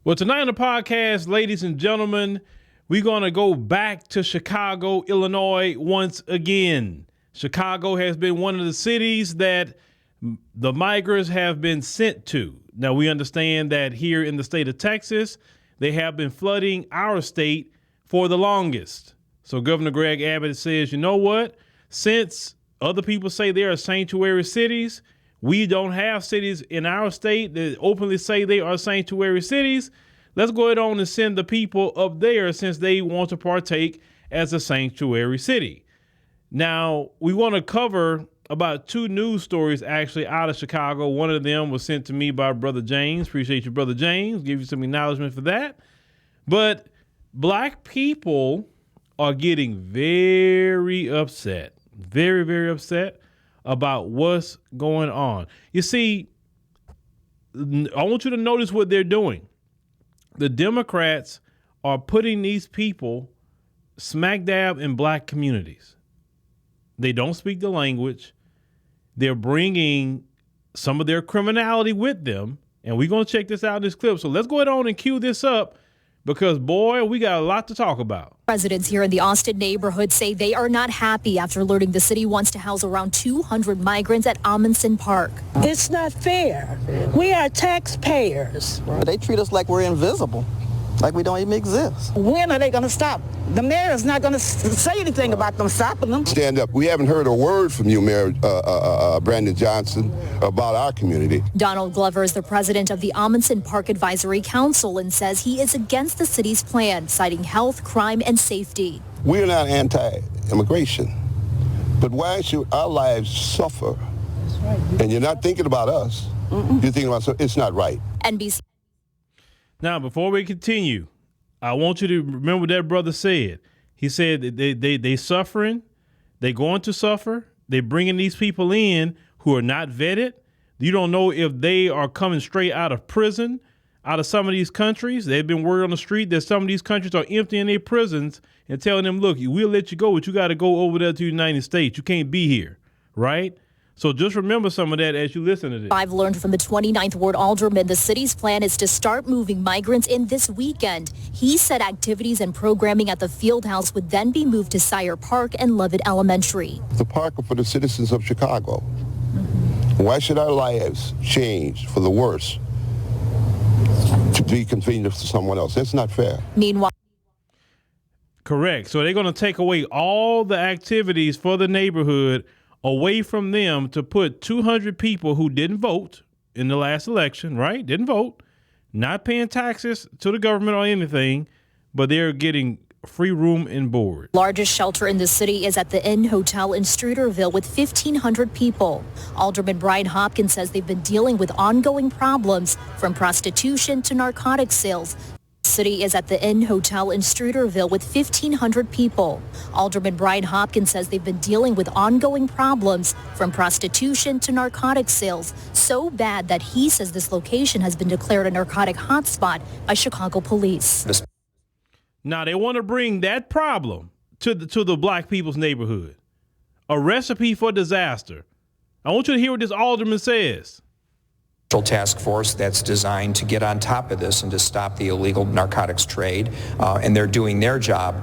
Well, tonight on the podcast, ladies and gentlemen, we're going to go back to Chicago, Illinois once again. Chicago has been one of the cities that the migrants have been sent to. Now, we understand that here in the state of Texas, they have been flooding our state for the longest. So Governor Greg Abbott says, you know what? Since other people say they are sanctuary cities, we don't have cities in our state that openly say they are sanctuary cities. Let's go ahead on and send the people up there since they want to partake as a sanctuary city. Now, we want to cover about two news stories actually out of Chicago. One of them was sent to me by Brother James. Appreciate you, Brother James. Give you some acknowledgement for that. But black people are getting very upset, very, very upset about what's going on. You see, I want you to notice what they're doing. The Democrats are putting these people smack dab in black communities. They don't speak the language. They're bringing some of their criminality with them. And we're going to check this out in this clip. So let's go ahead on and cue this up because, boy, we got a lot to talk about. Residents here in the Austin neighborhood say they are not happy after learning the city wants to house around 200 migrants at Amundsen Park. It's not fair. We are taxpayers. They treat us like we're invisible, like we don't even exist. When are they going to stop? The mayor is not going to say anything about them stopping them. Stand up. We haven't heard a word from you, Mayor Brandon Johnson, about our community. Donald Glover is the president of the Amundsen Park Advisory Council and says he is against the city's plan, citing health, crime, and safety. We are not anti-immigration, but why should our lives suffer? That's right. And you're not thinking about us. You're thinking about, so it's not right. NBC. Now, before we continue, I want you to remember what that brother said. He said that they suffering, they going to suffer. They bringing these people in who are not vetted. You don't know if they are coming straight out of prison, out of some of these countries. They've been word on the street that some of these countries are emptying their prisons and telling them, look, we'll let you go, but you got to go over there to the United States. You can't be here, right? So just remember some of that as you listen to this. I've learned from the 29th Ward Alderman the city's plan is to start moving migrants in this weekend. He said activities and programming at the field house would then be moved to Sire Park and Levitt Elementary. The park are for the citizens of Chicago. Why should our lives change for the worse to be convenient to someone else? That's not fair. Meanwhile, correct. So they're going to take away all the activities for the neighborhood away from them to put 200 people who didn't vote in the last election, right? Didn't vote, not paying taxes to the government or anything, but they're getting free room and board. Largest shelter in the city is at the Inn Hotel in Streeterville with 1,500 people. Alderman Brian Hopkins says they've been dealing with ongoing problems from prostitution to narcotic sales. City is at the Inn Hotel in Streeterville with 1,500 people. Alderman Brian Hopkins says they've been dealing with ongoing problems from prostitution to narcotic sales, so bad that he says this location has been declared a narcotic hotspot by Chicago police. Now they want to bring that problem to the black people's neighborhood. A recipe for disaster. I want you to hear what this alderman says. Task force that's designed to get on top of this and to stop the illegal narcotics trade, and they're doing their job,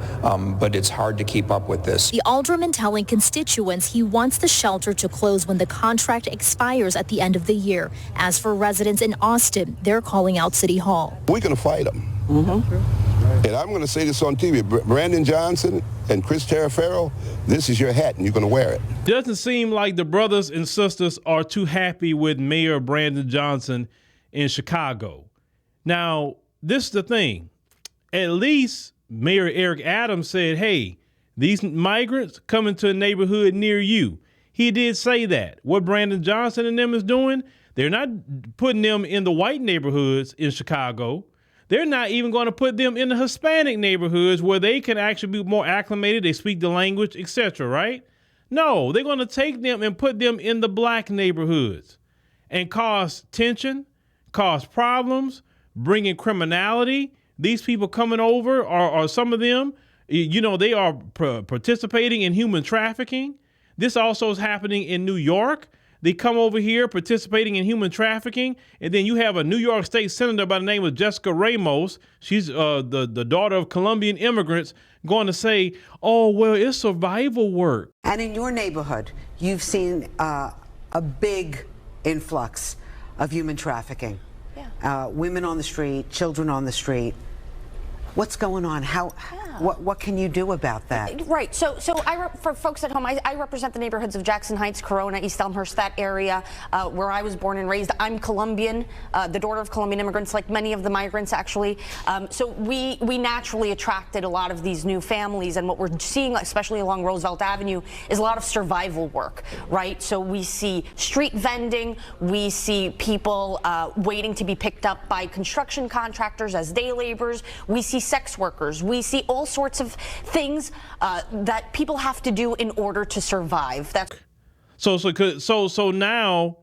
but it's hard to keep up with this. The alderman telling constituents he wants the shelter to close when the contract expires at the end of the year. As for residents in Austin, they're calling out City Hall. We're going to fight them. And I'm going to say this on TV. Brandon Johnson and Chris Terraferro, this is your hat and you're going to wear it. Doesn't seem like the brothers and sisters are too happy with Mayor Brandon Johnson in Chicago. Now, this is the thing. At least Mayor Eric Adams said, hey, these migrants coming to a neighborhood near you. He did say that. What Brandon Johnson and them is doing, they're not putting them in the white neighborhoods in Chicago. They're not even going to put them in the Hispanic neighborhoods where they can actually be more acclimated. They speak the language, etc., right? No, they're going to take them and put them in the black neighborhoods and cause tension, cause problems, bring in criminality. These people coming over or some of them, you know, they are participating in human trafficking. This also is happening in New York. They come over here participating in human trafficking. And then you have a New York State senator by the name of Jessica Ramos. She's the daughter of Colombian immigrants, going to say, oh, well, it's survival work. And in your neighborhood, you've seen a big influx of human trafficking. Yeah. Women on the street, children on the street. What's going on? What can you do about that? Right. So for folks at home, I represent the neighborhoods of Jackson Heights, Corona, East Elmhurst, that area where I was born and raised. I'm Colombian, the daughter of Colombian immigrants, like many of the migrants, actually. So we naturally attracted a lot of these new families, and what we're seeing, especially along Roosevelt Avenue, is a lot of survival work, right? So we see street vending, we see people waiting to be picked up by construction contractors as day laborers, we see sex workers, we see all sorts of things that people have to do in order to survive. So now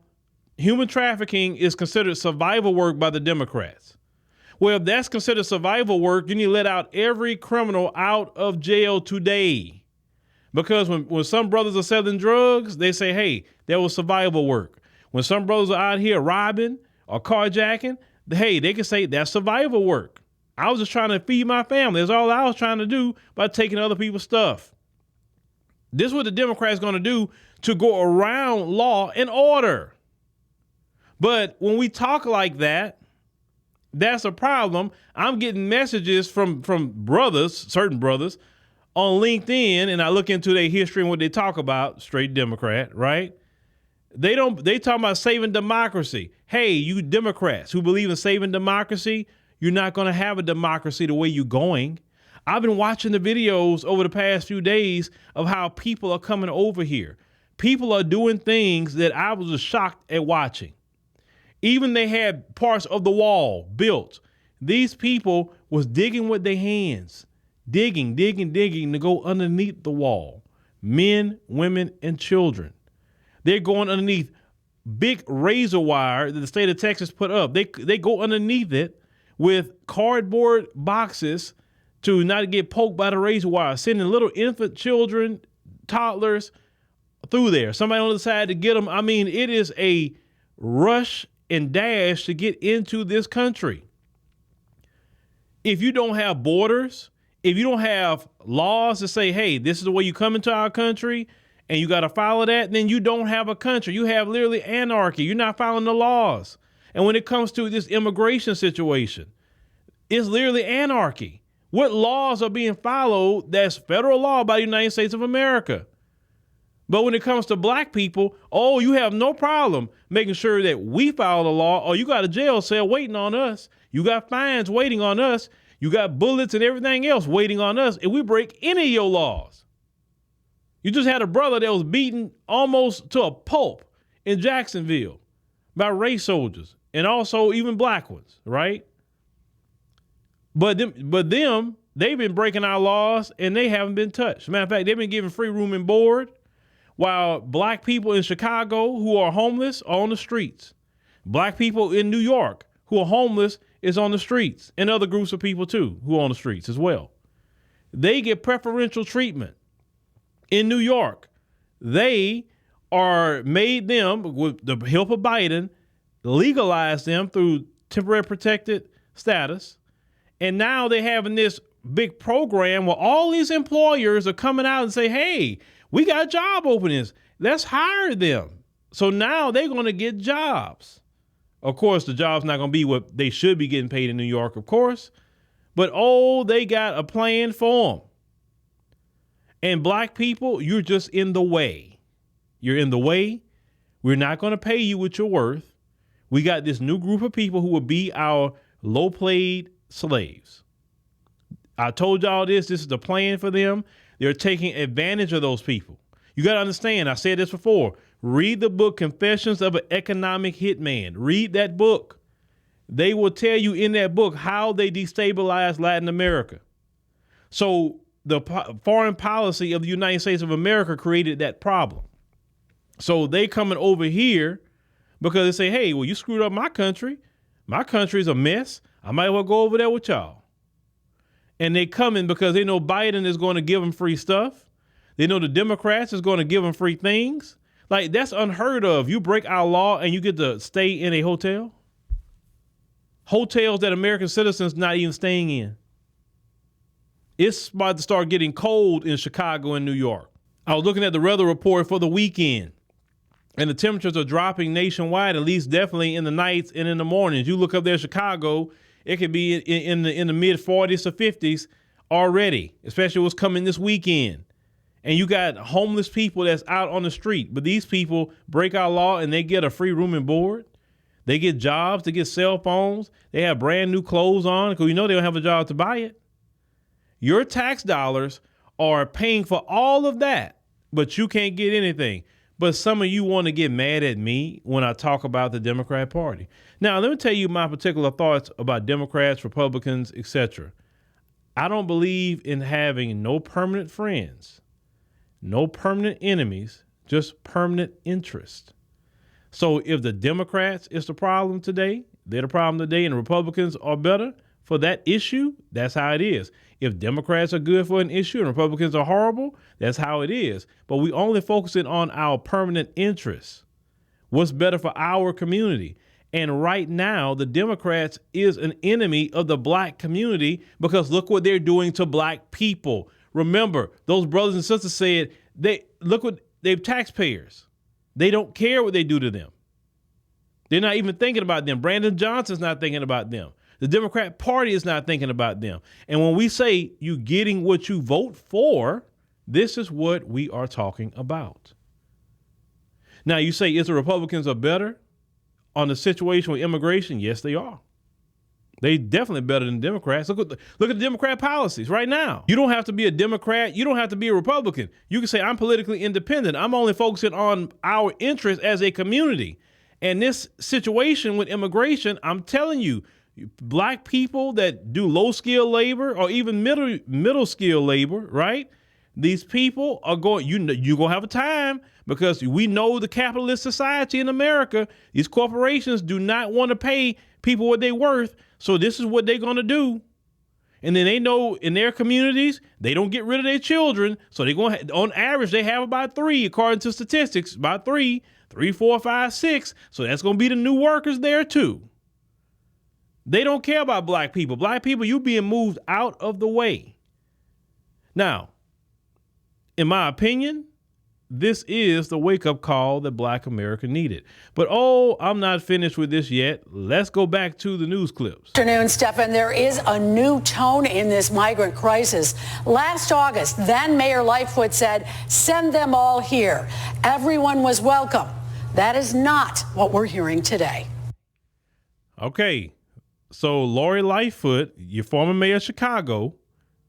human trafficking is considered survival work by the Democrats. Well, if that's considered survival work, you need to let out every criminal out of jail today. Because when some brothers are selling drugs, they say, hey, that was survival work. When some brothers are out here robbing or carjacking, hey, they can say that's survival work. I was just trying to feed my family. That's all I was trying to do by taking other people's stuff. This is what the Democrats going to do to go around law and order. But when we talk like that, that's a problem. I'm getting messages from brothers, certain brothers, on LinkedIn, and I look into their history and what they talk about, straight Democrat, right? They talk about saving democracy. Hey, you Democrats who believe in saving democracy, you're not going to have a democracy the way you're going. I've been watching the videos over the past few days of how people are coming over here. People are doing things that I was just shocked at watching. Even they had parts of the wall built. These people was digging with their hands, digging to go underneath the wall. Men, women, and children. They're going underneath big razor wire that the state of Texas put up. They go underneath it with cardboard boxes to not get poked by the razor wire, sending little infant children, toddlers through there. Somebody on the side to get them. I mean, it is a rush and dash to get into this country. If you don't have borders, if you don't have laws to say, hey, this is the way you come into our country and you got to follow that, then you don't have a country. You have literally anarchy. You're not following the laws. And when it comes to this immigration situation, it's literally anarchy. What laws are being followed that's federal law by the United States of America? But when it comes to black people, oh, you have no problem making sure that we follow the law, or you got a jail cell waiting on us. You got fines waiting on us. You got bullets and everything else waiting on us if we break any of your laws. You just had a brother that was beaten almost to a pulp in Jacksonville by race soldiers. And also even black ones, right? But them, they've been breaking our laws and they haven't been touched. As a matter of fact, they've been given free room and board, while black people in Chicago who are homeless are on the streets. Black people in New York who are homeless is on the streets, and other groups of people too who are on the streets as well. They get preferential treatment. In New York, they are made them, with the help of Biden, legalize them through temporary protected status. And now they're having this big program where all these employers are coming out and say, hey, we got job openings. Let's hire them. So now they're going to get jobs. Of course, the job's not going to be what they should be getting paid in New York, of course. But, oh, they got a plan for them. And black people, you're just in the way. You're in the way. We're not going to pay you what you're worth. We got this new group of people who will be our low-paid slaves. I told y'all this is the plan for them. They're taking advantage of those people. You got to understand, I said this before, read the book Confessions of an Economic Hitman. Read that book. They will tell you in that book how they destabilized Latin America. So the foreign policy of the United States of America created that problem. So they coming over here because they say, hey, well, you screwed up my country. My country's a mess. I might as well go over there with y'all. And they coming because they know Biden is going to give them free stuff. They know the Democrats is going to give them free things. Like, that's unheard of. You break our law and you get to stay in a hotel? Hotels that American citizens not even staying in. It's about to start getting cold in Chicago and New York. I was looking at the weather report for the weekend, and the temperatures are dropping nationwide, at least definitely in the nights and in the mornings. You look up there in Chicago, it could be in the mid 40s to 50s already, especially what's coming this weekend. And you got homeless people that's out on the street. But these people break our law and they get a free room and board. They get jobs, they get cell phones. They have brand new clothes on because you know they don't have a job to buy it. Your tax dollars are paying for all of that, but you can't get anything. But some of you want to get mad at me when I talk about the Democrat Party. Now, let me tell you my particular thoughts about Democrats, Republicans, etc. I don't believe in having no permanent friends. No permanent enemies, just permanent interest. So if the Democrats is the problem today, they're the problem today, and the Republicans are better for that issue, that's how it is. If Democrats are good for an issue and Republicans are horrible, that's how it is. But we only focusing on our permanent interests. What's better for our community? And right now, the Democrats is an enemy of the black community because look what they're doing to black people. Remember, those brothers and sisters said, they're taxpayers. They don't care what they do to them. They're not even thinking about them. Brandon Johnson's not thinking about them. The Democrat Party is not thinking about them. And when we say you getting what you vote for, this is what we are talking about. Now, you say, is the Republicans are better on the situation with immigration? Yes, they are. They definitely better than Democrats. Look at the Democrat policies right now. You don't have to be a Democrat. You don't have to be a Republican. You can say, I'm politically independent. I'm only focusing on our interests as a community. And this situation with immigration, I'm telling you, black people that do low skill labor or even middle skill labor, right? These people are going, you're going to have a time because we know the capitalist society in America, these corporations do not want to pay people what they're worth. So this is what they're going to do. And then they know in their communities, they don't get rid of their children. So they're going to, on average, they have about 3, according to statistics, about 3, 4, 5, 6. So that's going to be the new workers there too. They don't care about black people. Black people, you being moved out of the way. Now, in my opinion, this is the wake-up call that black America needed. But, I'm not finished with this yet. Let's go back to the news clips. Good afternoon, Stefan. There is a new tone in this migrant crisis. Last August, then Mayor Lightfoot said, send them all here. Everyone was welcome. That is not what we're hearing today. Okay, so Lori Lightfoot, your former mayor of Chicago,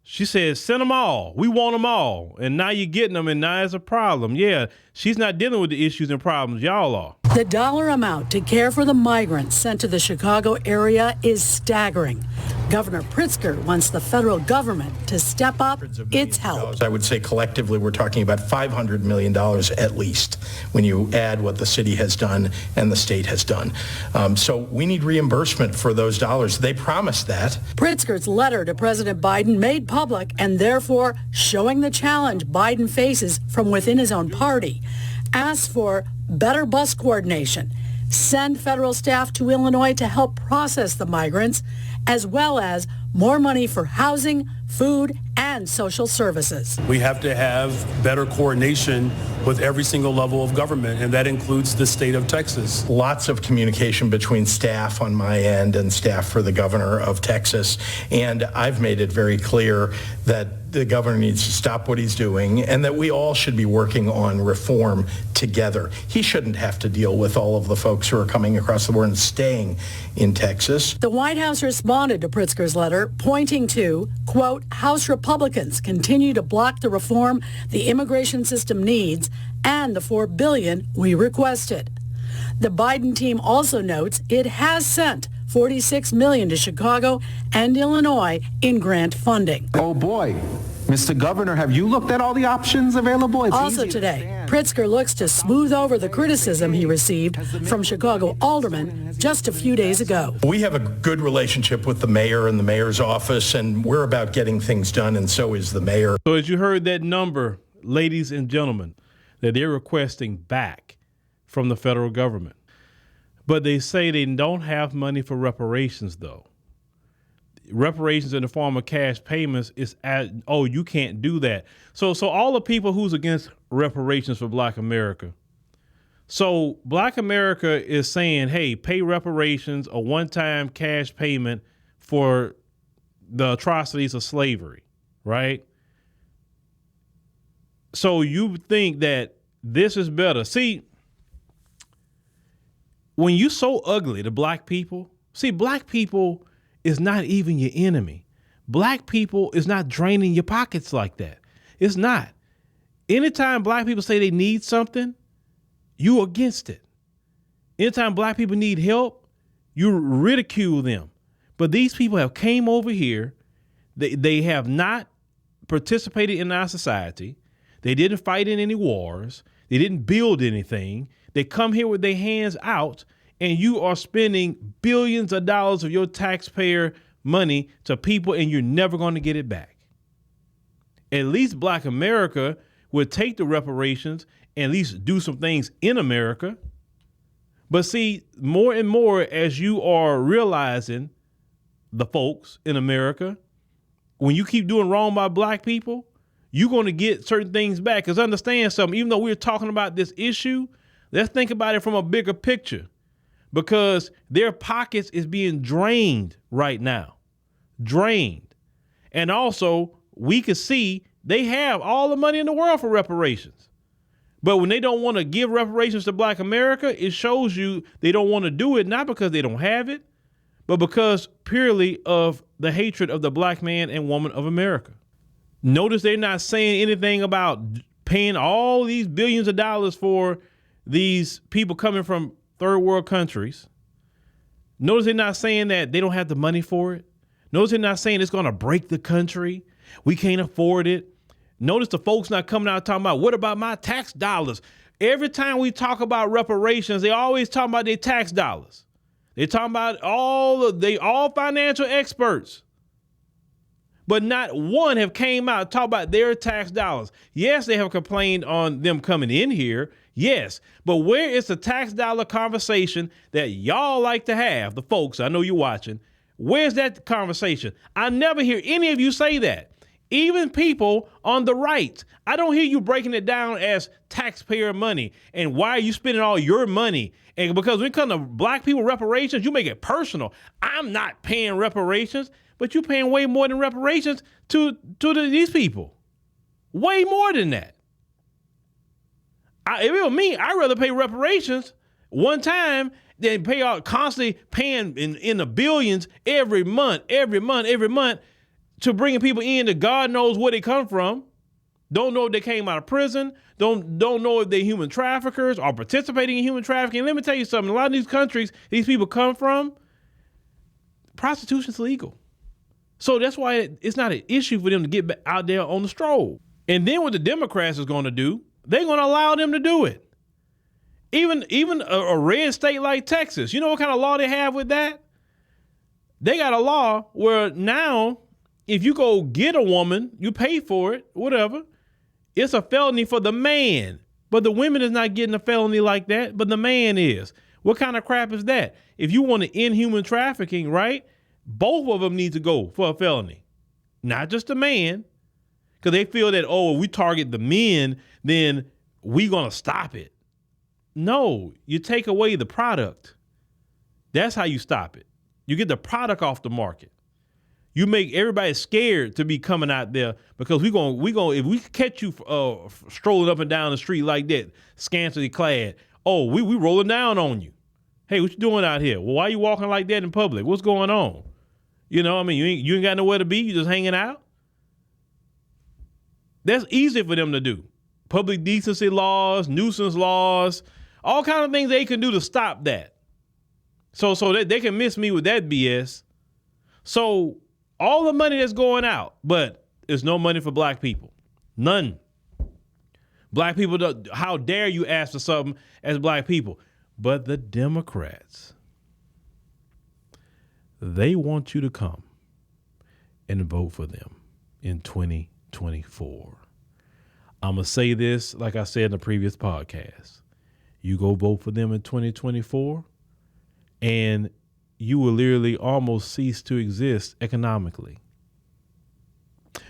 she said, send them all. We want them all. And now you're getting them, and now it's a problem. Yeah, she's not dealing with the issues and problems. Y'all are. The dollar amount to care for the migrants sent to the Chicago area is staggering. Governor Pritzker wants the federal government to step up its help. I would say collectively we're talking about $500 million at least when you add what the city has done and the state has done. So we need reimbursement for those dollars. They promised that. Pritzker's letter to President Biden made public and therefore showing the challenge Biden faces from within his own party asks for better bus coordination, send federal staff to Illinois to help process the migrants, as well as more money for housing, food, and social services. We have to have better coordination with every single level of government, and that includes the state of Texas. Lots of communication between staff on my end and staff for the governor of Texas, and I've made it very clear that the governor needs to stop what he's doing and that we all should be working on reform together. He shouldn't have to deal with all of the folks who are coming across the border and staying in Texas. The White House responded to Pritzker's letter, pointing to, quote, House Republicans continue to block the reform the immigration system needs and the $4 billion we requested. The Biden team also notes it has sent $46 million to Chicago and Illinois in grant funding. Oh boy, Mr. Governor, have you looked at all the options available? It's also today, Pritzker looks to smooth over the criticism he received from Chicago aldermen just a few days ago. We have a good relationship with the mayor and the mayor's office, and we're about getting things done, and so is the mayor. So as you heard that number, ladies and gentlemen, that they're requesting back from the federal government. But they say they don't have money for reparations, though. Reparations in the form of cash payments you can't do that. So all the people who's against reparations for Black America. So Black America is saying, hey, pay reparations, a one-time cash payment for the atrocities of slavery, right? So you think that this is better. See, when you so ugly to Black people, Black people is not even your enemy. Black people is not draining your pockets like that. It's not. Anytime Black people say they need something, you against it. Anytime Black people need help, you ridicule them. But these people have came over here. They have not participated in our society. They didn't fight in any wars. They didn't build anything. They come here with their hands out, and you are spending billions of dollars of your taxpayer money to people, and you're never going to get it back. At least Black America would take the reparations and at least do some things in America. But see, more and more as you are realizing, the folks in America, when you keep doing wrong by Black people, you're going to get certain things back. Because understand something, even though we're talking about this issue, let's think about it from a bigger picture. Because their pockets is being drained right now. Drained. And also, we can see they have all the money in the world for reparations. But when they don't want to give reparations to Black America, it shows you they don't want to do it, not because they don't have it, but because purely of the hatred of the Black man and woman of America. Notice they're not saying anything about paying all these billions of dollars for these people coming from third world countries. Notice they're not saying that they don't have the money for it. Notice they're not saying it's going to break the country. We can't afford it. Notice the folks not coming out talking about, what about my tax dollars? Every time we talk about reparations, they always talk about their tax dollars. They talking about all financial experts. But not one have came out and talked about their tax dollars. Yes, they have complained on them coming in here. Yes. But where is the tax dollar conversation that y'all like to have, the folks, I know you're watching. Where's that conversation? I never hear any of you say that. Even people on the right. I don't hear you breaking it down as taxpayer money. And why are you spending all your money? And because when it comes to Black people reparations, you make it personal. I'm not paying reparations, but you're paying way more than reparations to these people. Way more than that. If it were me, I'd rather pay reparations one time than pay out constantly paying in the billions every month to bringing people in that God knows where they come from. Don't know if they came out of prison. Don't know if they're human traffickers or participating in human trafficking. Let me tell you something. A lot of these countries these people come from, prostitution's legal. So that's why it's not an issue for them to get out there on the stroll. And then what the Democrats is going to do, they're going to allow them to do it. Even a red state like Texas, you know what kind of law they have with that? They got a law where now if you go get a woman, you pay for it, whatever, it's a felony for the man. But the women is not getting a felony like that, but the man is. What kind of crap is that? If you want to end human trafficking, right, both of them need to go for a felony, not just the man, because they feel that, oh, if we target the men, then we going to stop it. No, you take away the product. That's how you stop it. You get the product off the market. You make everybody scared to be coming out there because we going if we catch you strolling up and down the street like that, scantily clad, oh, we rolling down on you. Hey, what you doing out here? Well, why you walking like that in public? What's going on? You know, I mean, you ain't got nowhere to be. You just hanging out. That's easy for them to do. Public decency laws, nuisance laws, all kind of things they can do to stop that. So that they can miss me with that BS. So all the money that's going out, but there's no money for Black people. None. Black people, how dare you ask for something as Black people? But the Democrats, they want you to come and vote for them in 2024. I'm going to say this, like I said in the previous podcast. You go vote for them in 2024, and you will literally almost cease to exist economically.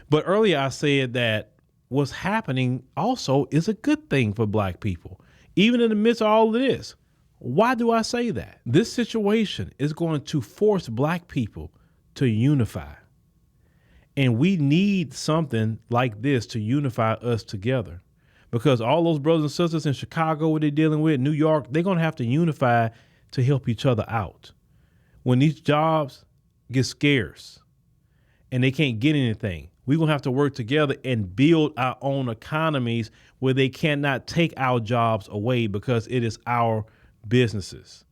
But earlier I said that what's happening also is a good thing for black people, even in the midst of all of this. Why do I say that? This situation is going to force black people to unify. And we need something like this to unify us together, because all those brothers and sisters in Chicago, what they're dealing with, New York, they're going to have to unify to help each other out. When these jobs get scarce and they can't get anything, we're going to have to work together and build our own economies where they cannot take our jobs away, because it is our businesses.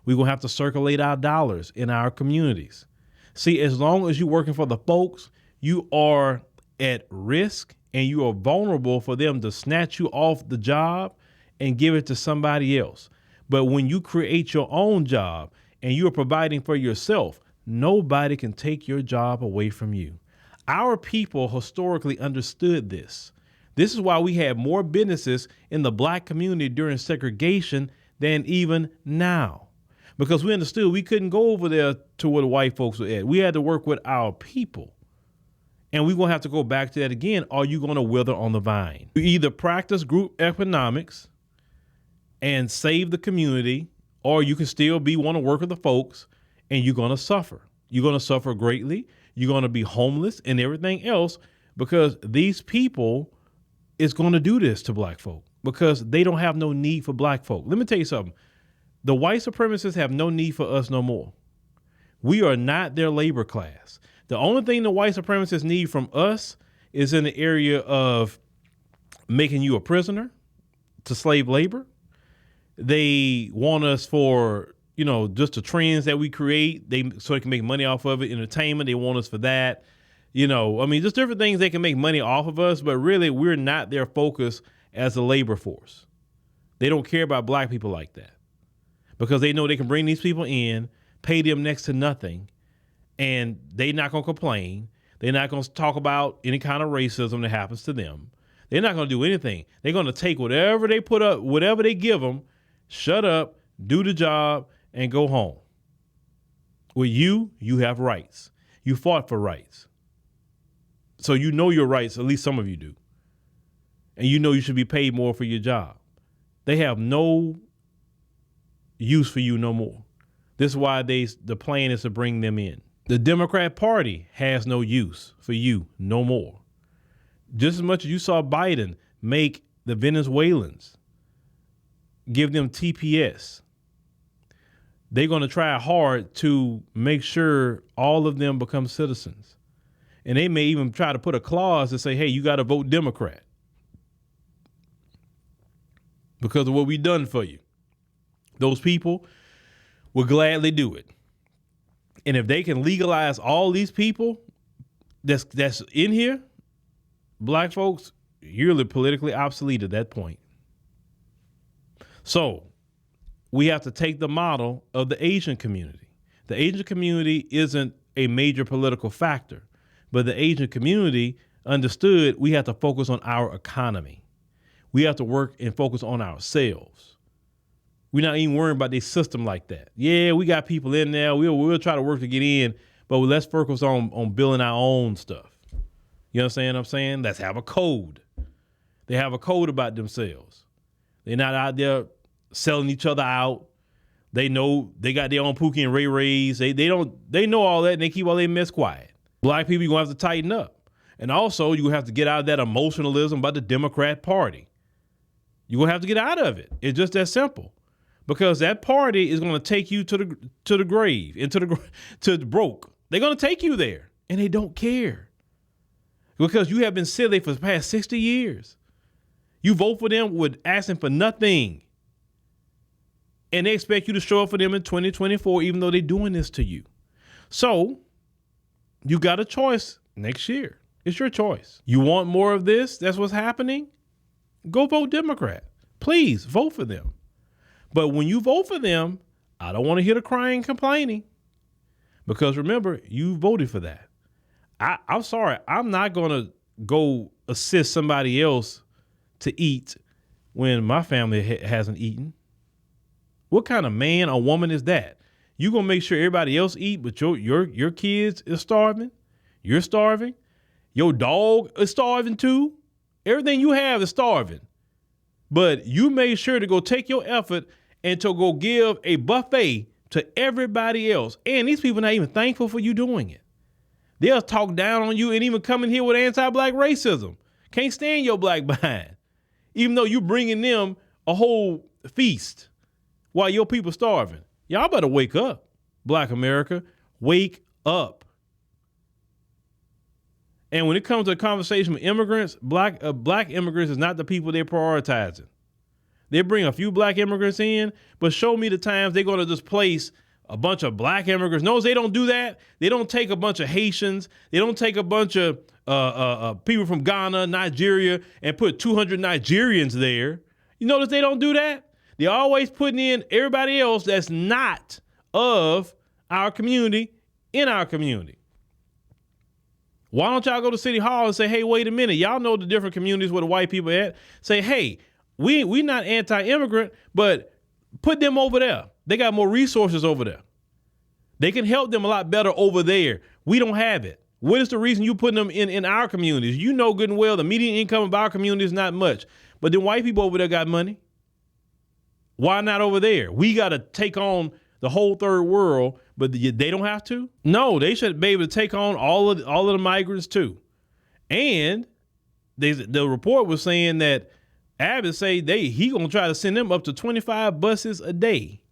We're going to have to circulate our dollars in our communities. See, as long as you're working for the folks, you are at risk and you are vulnerable for them to snatch you off the job and give it to somebody else. But when you create your own job and you're providing for yourself, nobody can take your job away from you. Our people historically understood this. This is why we had more businesses in the black community during segregation than even now, because we understood we couldn't go over there to where the white folks were at. We had to work with our people. And we're going to have to go back to that again. Are you going to wither on the vine? You either practice group economics and save the community, or you can still want to work with the folks, and you're going to suffer. You're going to suffer greatly. You're going to be homeless and everything else, because these people is going to do this to black folk, because they don't have no need for black folk. Let me tell you something. The white supremacists have no need for us no more. We are not their labor class. The only thing the white supremacists need from us is in the area of making you a prisoner to slave labor. They want us for, just the trends that we create, so they can make money off of it. Entertainment, they want us for that. Just different things they can make money off of us, but really we're not their focus as a labor force. They don't care about black people like that, because they know they can bring these people in, pay them next to nothing, and they're not going to complain. They're not going to talk about any kind of racism that happens to them. They're not going to do anything. They're going to take whatever they put up, whatever they give them, shut up, do the job, and go home. With you have rights. You fought for rights. So you know your rights, at least some of you do. And you know you should be paid more for your job. They have no use for you no more. This is why the plan is to bring them in. The Democrat Party has no use for you no more. Just as much as you saw Biden make the Venezuelans, give them TPS, they're going to try hard to make sure all of them become citizens. And they may even try to put a clause to say, hey, you got to vote Democrat because of what we've done for you. Those people will gladly do it. And if they can legalize all these people that's in here, black folks, you're politically obsolete at that point. So we have to take the model of the Asian community. The Asian community isn't a major political factor, but the Asian community understood we have to focus on our economy. We have to work and focus on ourselves. We're not even worrying about this system like that. Yeah, we got people in there. We'll try to work to get in, but let's focus on building our own stuff. You understand what I'm saying? Let's have a code. They have a code about themselves. They're not out there selling each other out. They know they got their own Pookie and Ray Rays. They know all that, and they keep all their mess quiet. Black people, you're going to have to tighten up. And also, you're going to have to get out of that emotionalism about the Democrat Party. You're going to have to get out of it. It's just that simple. Because that party is going to take you to the grave and to the broke. They're going to take you there, and they don't care. Because you have been silly for the past 60 years. You vote for them with asking for nothing. And they expect you to show up for them in 2024, even though they're doing this to you. So you got a choice next year. It's your choice. You want more of this? That's what's happening? Go vote Democrat. Please vote for them. But when you vote for them, I don't want to hear the crying and complaining. Because remember, you voted for that. I'm sorry. I'm not going to go assist somebody else to eat when my family hasn't eaten? What kind of man or woman is that? You gonna make sure everybody else eat, but your kids is starving? You're starving? Your dog is starving too? Everything you have is starving. But you made sure to go take your effort and to go give a buffet to everybody else. And these people not even thankful for you doing it. They'll talk down on you and even come in here with anti-black racism. Can't stand your black behind. Even though you bringing them a whole feast while your people starving. Y'all better wake up, Black America. Wake up. And when it comes to a conversation with immigrants, black immigrants is not the people they're prioritizing. They bring a few black immigrants in, but show me the times they're going to just place a bunch of black immigrants. No, they don't do that. They don't take a bunch of Haitians. They don't take a bunch of people from Ghana, Nigeria, and put 200 Nigerians there. You notice they don't do that? They're always putting in everybody else that's not of our community in our community. Why don't y'all go to City Hall and say, hey, wait a minute. Y'all know the different communities where the white people at. Say, hey, we not anti-immigrant, but put them over there. They got more resources over there. They can help them a lot better over there. We don't have it. What is the reason you putting them in our communities? You know good and well the median income of our community is not much. But then white people over there got money. Why not over there? We got to take on the whole third world, but they don't have to? No, they should be able to take on all of the migrants too. And the report was saying that Abbott say he gonna try to send them up to 25 buses a day.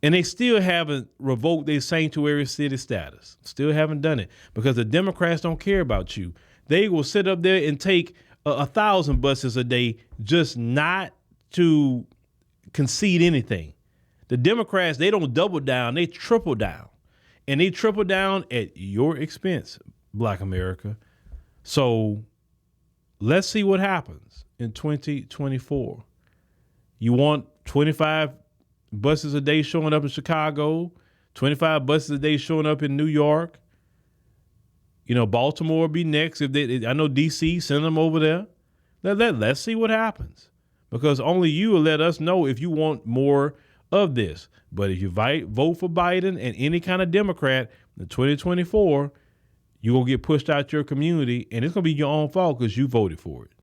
And they still haven't revoked their sanctuary city status. Still haven't done it because the Democrats don't care about you. They will sit up there and take 1,000 buses a day just not to concede anything. The Democrats, they don't double down, they triple down. And they triple down at your expense, Black America. So let's see what happens in 2024. You want 25 buses a day showing up in Chicago, 25 buses a day showing up in New York. You know, Baltimore will be next. I know DC, send them over there. Let's see what happens. Because only you will let us know if you want more of this. But if you vote for Biden and any kind of Democrat in 2024, you're going to get pushed out your community, and it's going to be your own fault because you voted for it.